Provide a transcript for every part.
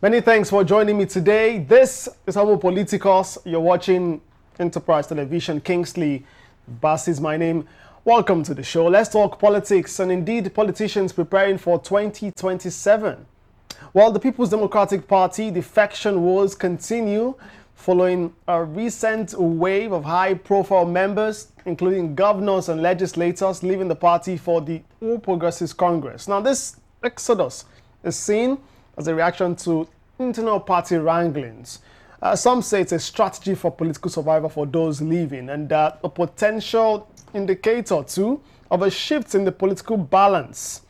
Many thanks for joining me today. This is Homo Politicus. You're watching Enterprise Television. Kingsley Bass is my name. Welcome to the show. Let's talk politics and indeed politicians preparing for 2027. Well, the People's Democratic Party defection wars continue following a recent wave of high-profile members, including governors and legislators, leaving the party for the All Progressives Congress. Now, this exodus is seen as a reaction to internal party wranglings. Some say it's a strategy for political survival for those leaving and a potential indicator, too, of a shift in the political balance,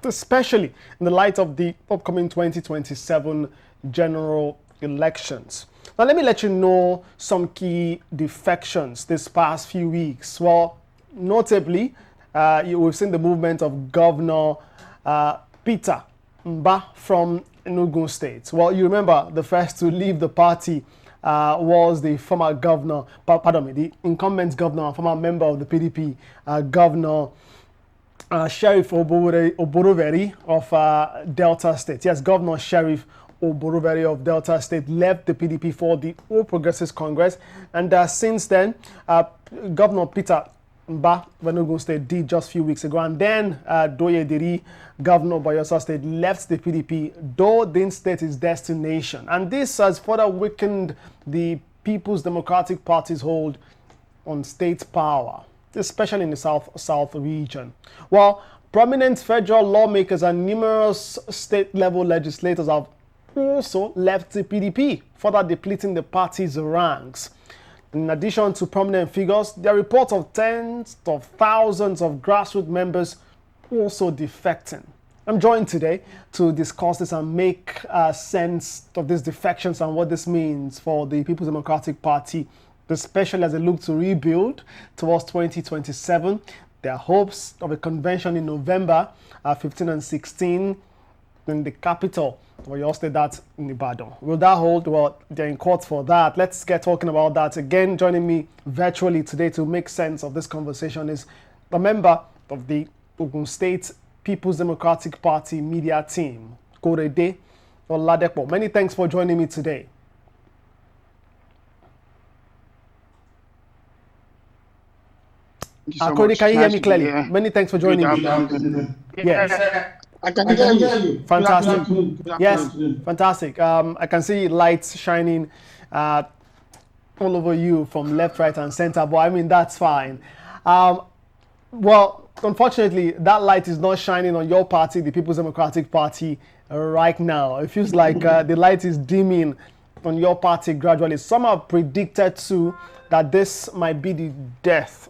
especially in the light of the upcoming 2027 general elections. Now, let me let you know some key defections this past few weeks. Well, notably, we've seen the movement of Governor Peter Mbah from Enugu State. Well, you remember the first to leave the party was the former governor, the incumbent governor and former member of the PDP, Governor Sheriff Oboreveri of Delta State. Yes, Governor Sheriff Oboreveri of Delta State left the PDP for the All Progressives Congress, and since then, Governor Peter Mbah of Enugu State did just a few weeks ago, and then Douye Diri, Governor of Bayelsa State, left the PDP, though didn't state his destination. And this has further weakened the People's Democratic Party's hold on state power, especially in the South region. While prominent federal lawmakers and numerous state-level legislators have also left the PDP, further depleting the party's ranks. In addition to prominent figures, there are reports of tens of thousands of grassroots members also defecting. I'm joined today to discuss this and make sense of these defections and what this means for the People's Democratic Party, especially as they look to rebuild towards 2027. There are hopes of a convention in November 15 and 16 in the capital. Well, you all state that in Ibadan. Will that hold? Well, they're in court for that. Let's get talking about that. Again, joining me virtually today to make sense of this conversation is a member of the Ogun State People's Democratic Party media team, Korede Oladepo. Many thanks for joining me today. Korede, can you hear me clearly? Many thanks for joining me. Yes. I can hear you. Fantastic. Yes, fantastic. I can see lights shining all over you from left, right, and center, but I mean, that's fine. Well, unfortunately, that light is not shining on your party, the People's Democratic Party, right now. It feels like the light is dimming on your party gradually. Some have predicted, too, that this might be the death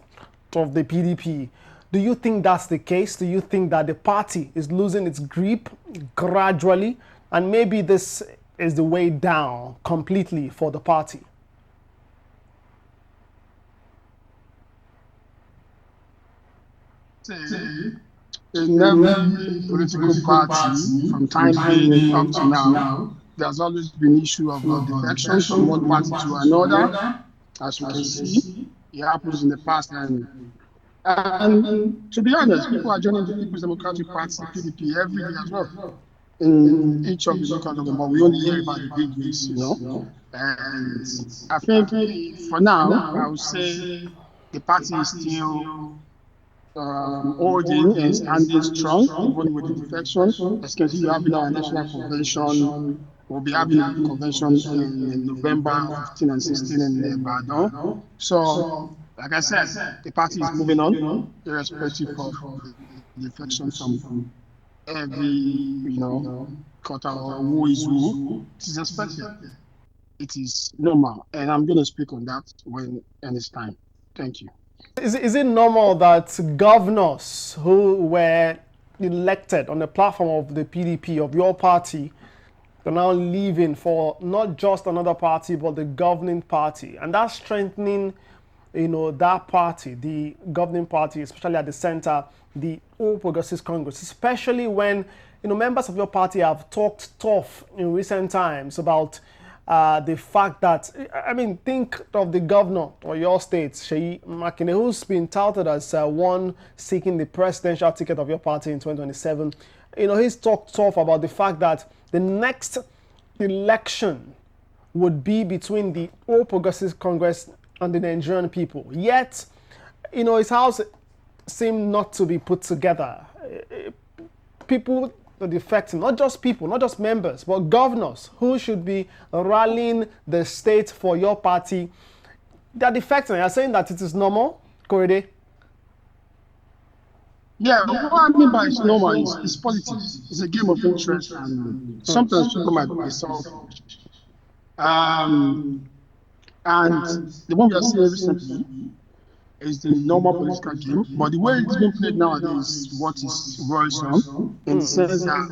of the PDP. Do you think that's the case? Do you think that the party is losing its grip gradually, and maybe this is the way down completely for the party? In every political party, from time being up to now, there's always been issue of defections from one party to another. As you can see, it happens in the past, and to be honest, people are joining the People's Democratic Party, PDP, every day as well. In each of the local government, but we only hear about the big news, And I think for now, I would say the party is still holding and standing strong, even with the defections. As you can see, we're having our national convention. We'll be having a convention in November 15 and 16 in Ibadan. So, like I said, the party is moving on, irrespective of the defections from every, quarter or who is who. It is expected. It is normal. And I'm going to speak on that when it's time. Thank you. Is it normal that governors who were elected on the platform of the PDP, of your party, are now leaving for not just another party, but the governing party? And that's strengthening that party, the governing party, especially at the center, the All Progressives Congress, especially when, members of your party have talked tough in recent times about the fact that, think of the governor of your state, Seyi Makinde, who's been touted as one seeking the presidential ticket of your party in 2027. He's talked tough about the fact that the next election would be between the All Progressive Congress and the Nigerian people. Yet, his house seemed not to be put together. People are defecting, not just people, not just members, but governors who should be rallying the state for your party. They're defecting. You're saying that it is normal, Korede? Yeah, what I mean by it's normal is politics. It's a game of interest, and sometimes people might be selfish. And the one we are seeing recently is the normal political game, but the way it's being played nowadays is what is worrisome in the sense that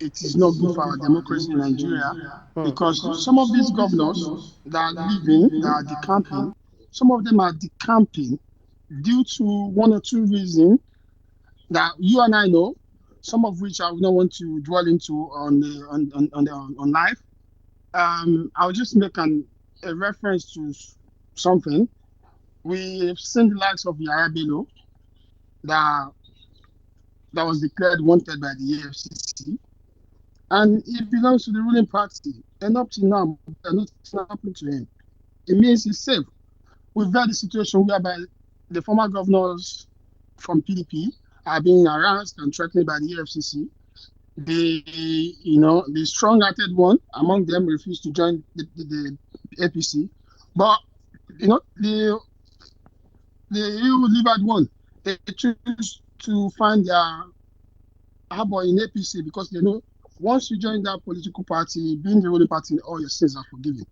it is not good for our democracy in Nigeria, because some of these governors that are leaving, that are decamping, some of them are decamping due to one or two reasons that you and I know, some of which I would not want to dwell into on live. I'll just make a reference to something. We've seen the likes of Yaya Bello that was declared wanted by the AFCC, and it belongs to the ruling party. And up to now, nothing happened to him. It means he's safe. We've had a situation whereby the former governors from PDP are being harassed and threatened by the AFCC. The strong-hearted one among them refused to join the APC, but the EU-delivered one, they choose to find their harbor in APC because they know once you join that political party, being the ruling party, all your sins are forgiven.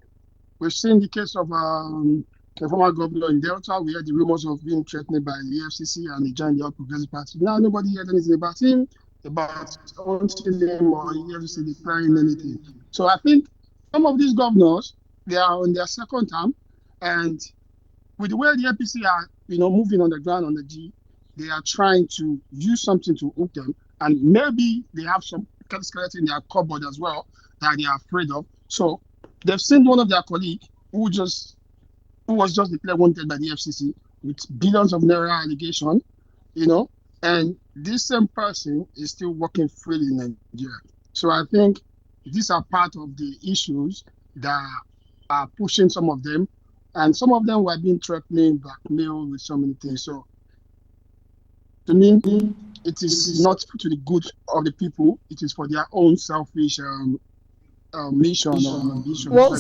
We've seen the case of the former governor in Delta. We had the rumors of being threatened by the FCC and he joined the All Progressive Party. Now nobody heard anything about him, about owning him or the FCC declaring anything. So I think some of these governors, they are on their second term, and with the way the APC are, moving on the ground on the G, they are trying to use something to hook them, and maybe they have some skeleton in their cupboard as well that they are afraid of. So they've seen one of their colleagues who was just declared wanted by the FCC with billions of naira allegation, and this same person is still working freely in Nigeria. So I think these are part of the issues that are pushing some of them, and some of them were being threatened, blackmailed with so many things. So to me, it is not to the good of the people. It is for their own selfish mission or ambition. Well,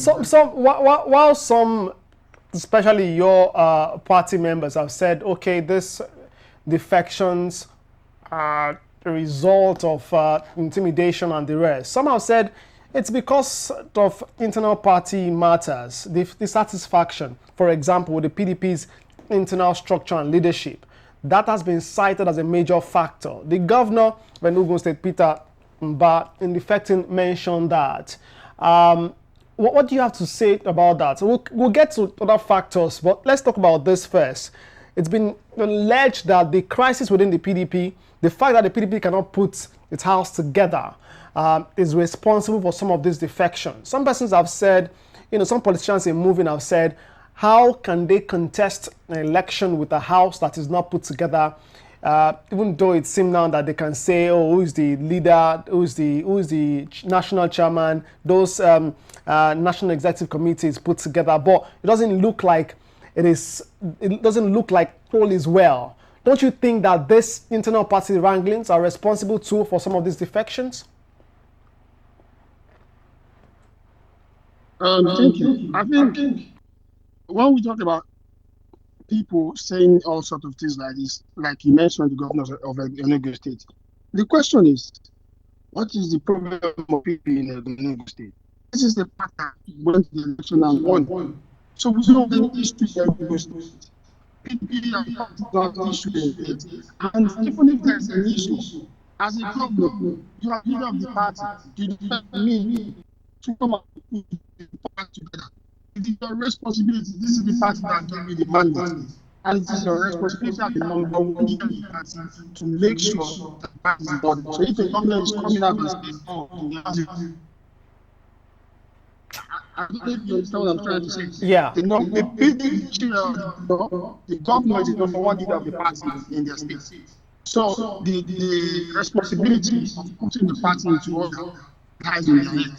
while some, especially your party members, have said, okay, this defections are a result of intimidation and the rest. Some have said it's because of internal party matters, the dissatisfaction, for example, with the PDP's internal structure and leadership. That has been cited as a major factor. The governor of Enugu State, Peter Mbah, in defecting, mentioned that. What do you have to say about that? So we'll get to other factors, but let's talk about this first. It's been alleged that the crisis within the PDP, the fact that the PDP cannot put its house together, is responsible for some of these defections. Some persons have said, some politicians in moving have said, how can they contest an election with a house that is not put together? Even though it seems now that they can say, oh, who is the leader, who is the national chairman, those national executive committees put together, but it doesn't look like it doesn't look like all is well. Don't you think that this internal party wranglings are responsible too for some of these defections? Thank you. I think when we talk about people saying all sorts of things like this, like you mentioned, the governors of Enugu State, the question is, what is the problem of people in Enugu State? This is the part that went to the election and won. So we don't have any issue in Enugu State. People are not issue in it. And even if there's an issue, as a governor, you are leader of the party, you defend me to come and put the party together. It is your responsibility. This is the party that gave you the mandate. And it is your responsibility as the number one leader of the party to make sure that the party is done. So if a governor is coming out and saying, oh, I don't know if you understand what I'm trying to say. Yeah. The governor is the number one leader of the party in their state. So the responsibility of putting the party into order lies in their head.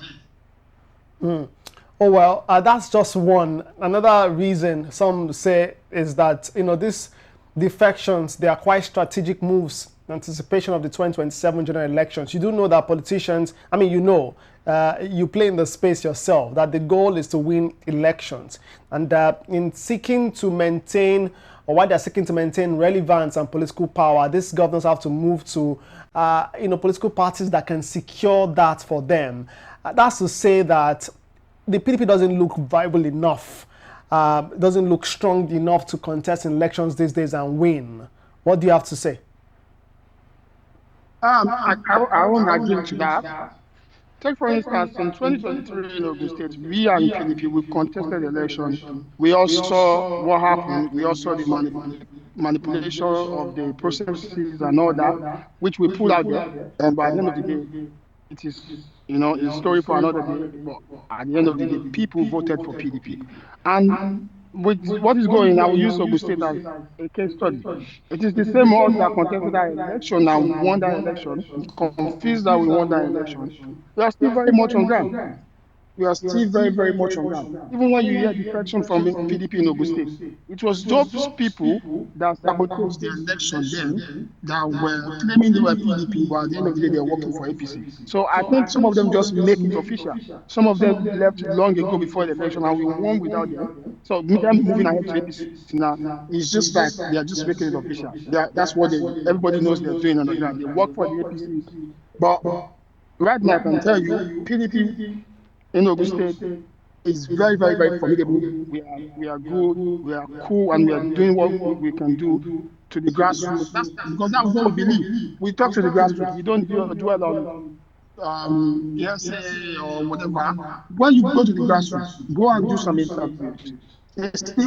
Oh well, that's just one. Another reason some say is that these defections, they are quite strategic moves in anticipation of the 2027 general elections. You do know that politicians, you play in the space yourself, that the goal is to win elections, and in seeking to maintain, or while they're seeking to maintain relevance and political power, these governors have to move to political parties that can secure that for them. That's to say that the PDP doesn't look viable enough, doesn't look strong enough to contest in elections these days and win. What do you have to say? I won't agree to that. Take, for instance, in 2023 in Ogun State, we are in PDP, we contested the election. We all saw what happened. We all saw the manipulation of the processes and all that, which we put out there. And by the end of the day, it is, it's a story for another day. But at the end of the day, people voted for PDP. And with what is going, I will use Ogun State as a case study. It is the same us that contested that election and won that election, confused that we won that election. We are still very much on ground. We are still very, very much on ground. Even when you hear defection from PDP in Ogun State, it was those people that sabotaged the election then that were claiming they were PDP, but at the end of the day, they are working for APC. So I think some of them just make it official. Some of them left long ago before the election, and we won without them. So them moving ahead to APC now is just like they are just making it official. That's what everybody knows they're doing on the ground. They work for the APC. But right now, I can tell you, PDP in Ogun State is very, very, very formidable. We are good, we are cool, and we are doing what we can do to the grassroots. Because that's what we believe. We talk to the grassroots. We don't dwell on hearsay or whatever. When you go to the grassroots, go and do some interviews.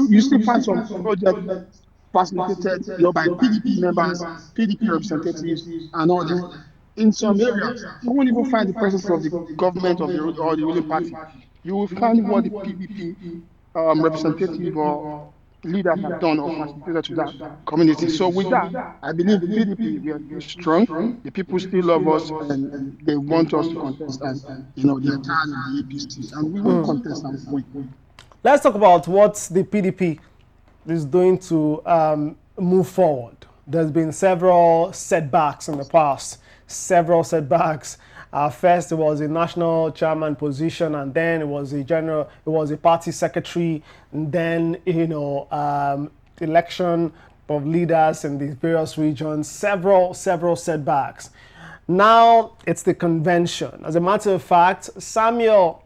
You still find some projects facilitated by PDP members, PDP representatives, and all that. In some areas, you won't even find the presence of the government or the ruling party. You will find what the PDP representative or leaders have done or facilitated to that community. So with that, I believe the PDP, we are still strong. The people still love us and they want us to contest, and they are tired of the APC, and we will contest and win. Let's talk about what the PDP is doing to move forward. There's been several setbacks in the past. First, it was a national chairman position, and then it was a party secretary, and then election of leaders in the various regions. Several setbacks. Now it's the convention. As a matter of fact, Samuel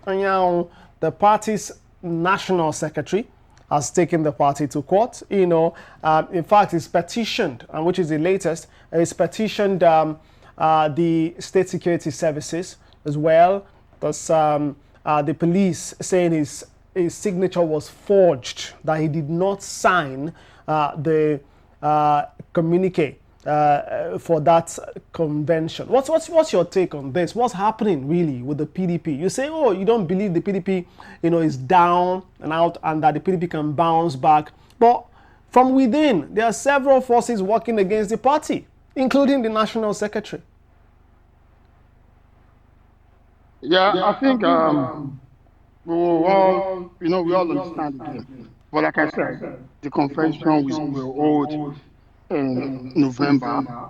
Anyanwu, the party's national secretary, has taken the party to court. In fact, it's petitioned, and which is the latest, it's petitioned the state security services as well. Because the police saying his signature was forged, that he did not sign the communique for that convention. What's your take on this? What's happening really with the PDP? You say, oh, you don't believe the PDP, is down and out, and that the PDP can bounce back. But from within, there are several forces working against the party, including the national secretary. Yeah, I think we all understand the game. But like I said, the convention will hold in November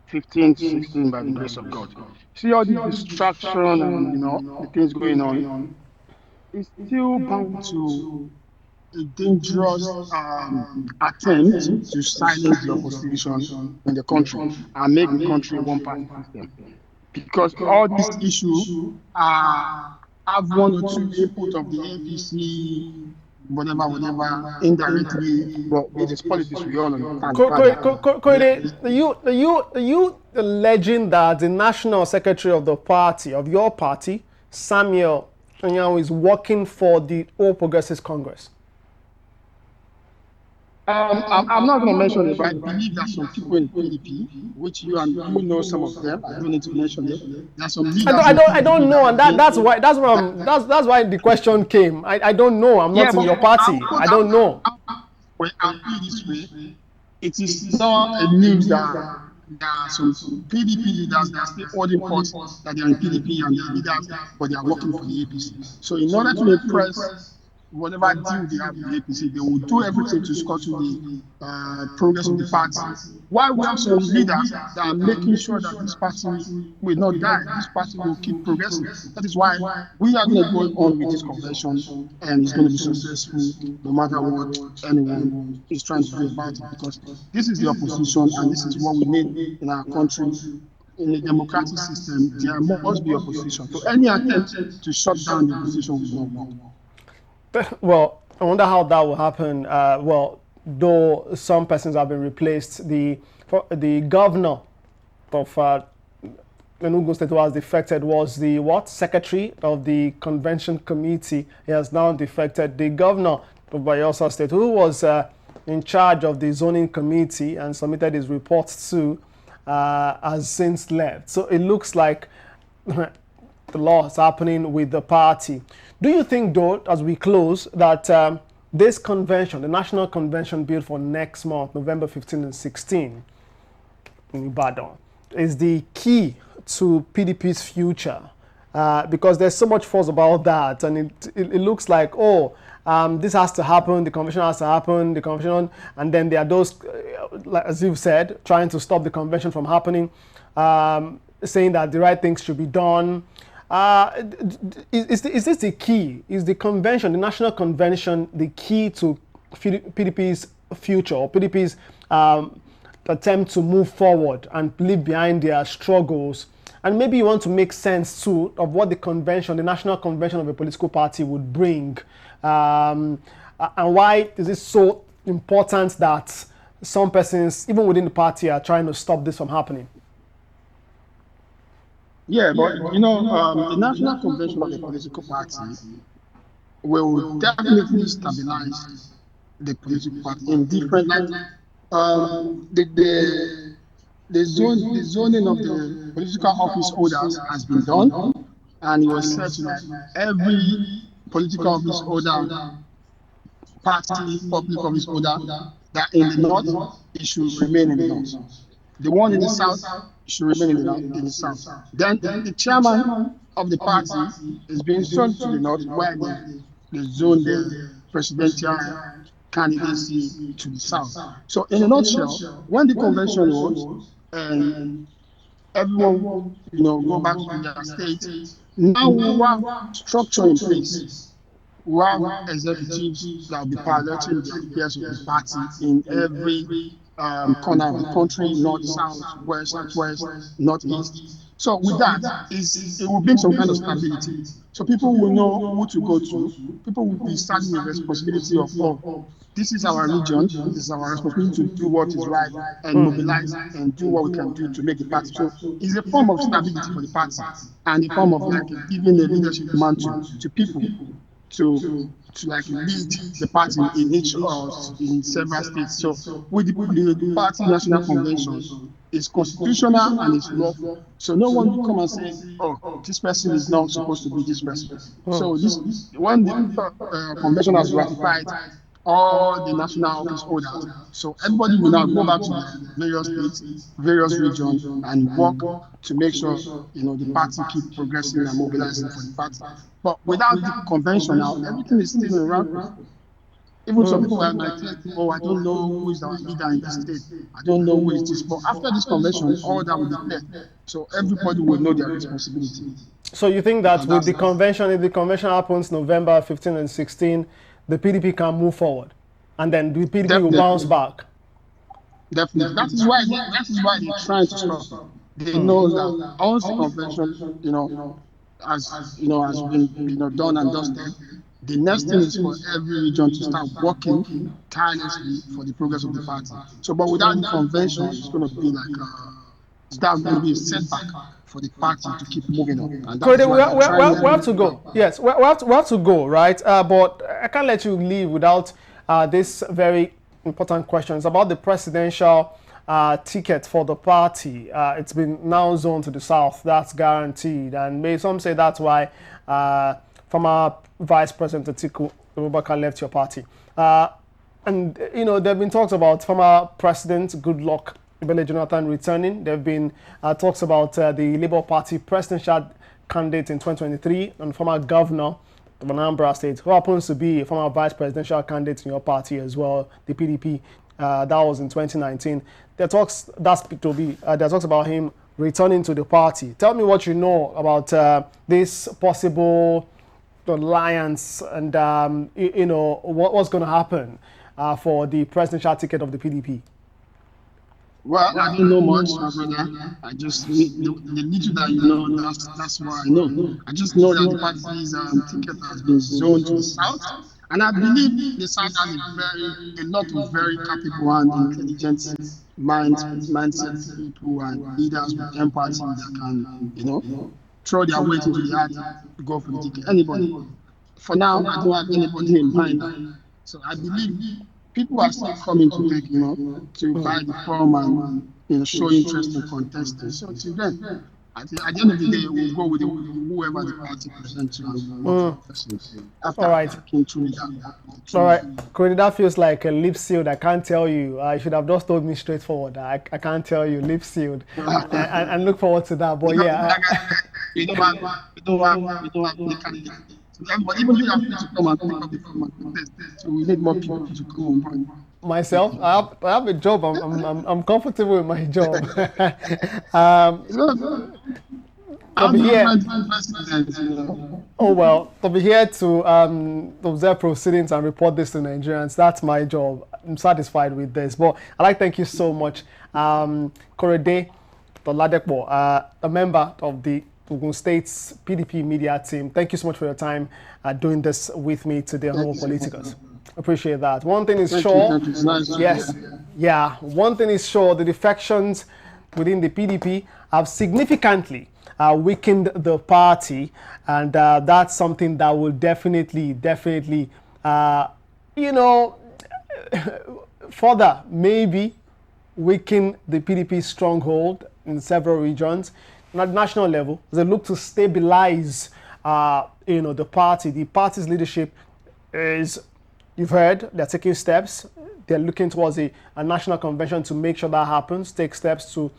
15th, 16th by the grace of God. See all this distraction and the things going on. It's still bound to a dangerous attempt to silence the opposition in the country and make the country one party system. Because all these issues have one or two input of the APC, whatever, indirectly, but it is politics we all understand. Are you alleging that the national secretary of the party, of your party, Samuel Anyanwu, is working for the All Progressives Congress? I'm not going to mention it, but I believe that some people in PDP, which you know some of them, I don't need to mention them. There's some leaders. I don't know, and that's why the question came. I don't know. I'm not in your party. I don't know. Well, I'll put it this way: it is not a news that there are some PDP leaders that are still holding posts that they are in PDP and they are leaders, but they are working for the APC. So in order to impress whatever deal they have with the APC, they will do everything to scuttle the progress of the party. While we have some leaders that are making sure that this party will not die, this party will keep progressing. That is why we are going to go on with this convention, and it's going to be successful no matter what anyone is trying to do about it, because this is the opposition and this is what we need in our country. In a democratic system, there must be opposition. So any attempt to shut down the opposition will not work. Well, I wonder how that will happen. Well, though some persons have been replaced, the governor of Enugu State who has defected was the secretary of the convention committee. He has now defected. The governor of Bayelsa State, who was in charge of the zoning committee and submitted his reports to, has since left. So it looks like the law is happening with the party. Do you think, though, as we close, that this convention, the national convention built for next month, November 15 and 16, in Ibadan, is the key to PDP's future? Because there's so much fuss about that, and it looks like, this has to happen, the convention has to happen, and then there are those, like, as you've said, trying to stop the convention from happening, saying that the right things should be done. Is this the key? Is the convention, the national convention, the key to PDP's future, or PDP's attempt to move forward and leave behind their struggles? And maybe you want to make sense too of what the convention, the national convention of a political party would bring, and why is it so important that some persons, even within the party, are trying to stop this from happening? Yeah, but the national convention of the political party will definitely stabilize the political party in different, like the zoning of the political office holders has been done, and it was said that every political office holder, party public office holder, that in the north, it should remain in the north. The one in the south should remain in the south. Then the chairman of the party is being sent to the north, where they zone the presidential candidacy to the south. So in a nutshell, when the convention holds and everyone go back to their state, now we have structure in place. We have executives that will be piloting the affairs of the party in every corner of the country, north, south, west, southwest, northeast. So with that, it will bring some kind of stability. So people will know who to go to. People will be starting with responsibility of, this is our region, this is our responsibility to do what is right and mobilize and do what we can do to make the party. So it's a form of stability for the party and a form of like giving a leadership mantle to people to like lead the party in each in several states. So with the party national convention, it's constitutional and it's lawful. So no one will come and say, this person is not supposed to be this person. So when the convention has ratified all the national office holders, so everybody will now go back to the various states, various regions, and work to make sure the party keep progressing and mobilizing for the party. But without the convention now, everything is still around. Even some people might think, I don't know who is our leader in this state. I don't know who is this. But after this convention, all that will be clear. So everybody will know their responsibility. So you think that with the convention, if the convention happens November 15 and 16, the PDP can move forward, and then the PDP will bounce back? Definitely. That is why they're trying to stop. They know that once the convention, has been done and dusted, the next thing is for every region to start working tirelessly for the progress of the party. So, but without the convention, it's going to be like that's going to be a setback for the party to keep moving on. And that's we have to go. Yes, we have to go, right? But I can't let you leave without this very important question. It's about the presidential ticket for the party. It's been now zoned to the south. That's guaranteed. And some say that's why former Vice President Atiku Abubakar left your party. And there have been talks about former President Goodluck Ibele Jonathan returning. There have been talks about the Labour Party presidential candidate in 2023 and former governor of Anambra State, who happens to be a former vice presidential candidate in your party as well, the PDP. That was in 2019. There talks about him returning to the party. Tell me what you know about this possible alliance and what's going to happen for the presidential ticket of the PDP. Well, I don't know much, my brother. I just the little that you know, that's what I know. I just know that the party's ticket has been zoned to the south, and I believe the south has a lot of very capable and intelligent mindset people and leaders with empathy that can, throw their weight into the hat to go for the ticket. Anybody. For now, I don't have anybody in mind. So I believe people are still coming to take, to buy the form and, show interest in contesting. So till then, at the end of the day, we'll go with whoever the party presents to us. All right. All right. Corey, that feels like a lip sealed. I can't tell you. I should have just told me straightforward. I can't tell you, lip sealed. and look forward to that. But yeah. We don't have any candidate. But even you have to come and pick up the form and contest. So we need more people to come on board. Myself, I have a job. I'm comfortable with my job. To be here. Oh well, to be here to observe proceedings and report this to Nigerians. That's my job. I'm satisfied with this. But I'd like to thank you so much, Korede Toladekpo, a member of the Ogun State's PDP media team. Thank you so much for your time doing this with me today on Homo Politicus. Appreciate that. One thing is sure. Yes. Yeah. One thing is sure, the defections within the PDP have significantly weakened the party, and that's something that will definitely, further maybe weaken the PDP stronghold in several regions. At national level, they look to stabilize, the party. The party's leadership is, you've heard, they're taking steps. They're looking towards a national convention to make sure that happens, take steps to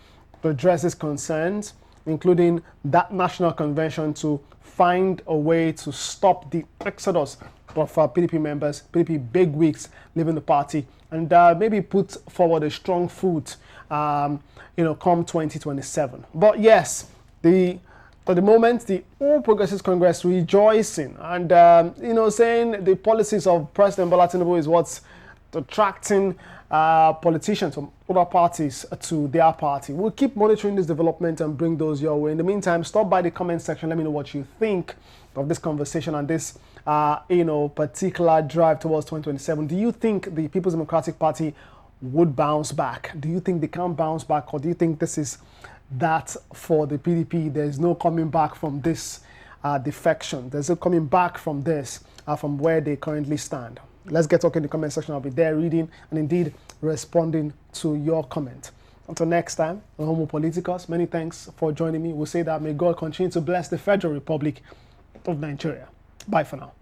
address these concerns, including that national convention to find a way to stop the exodus of PDP members, PDP bigwigs leaving the party, and maybe put forward a strong foot come 2027. But yes, for the moment, the All Progressives Congress rejoicing and, saying the policies of President Bola Tinubu is what's attracting politicians from other parties to their party. We'll keep monitoring this development and bring those your way. In the meantime, stop by the comment section. Let me know what you think of this conversation and this, particular drive towards 2027. Do you think the People's Democratic Party would bounce back? Do you think they can bounce back, or do you think this is that for the PDP? There's no coming back from this defection. There's no coming back from this, from where they currently stand. Let's get talking in the comment section. I'll be there reading and indeed responding to your comment. Until next time, on Homo Politicus, many thanks for joining me. We'll say that may God continue to bless the Federal Republic of Nigeria. Bye for now.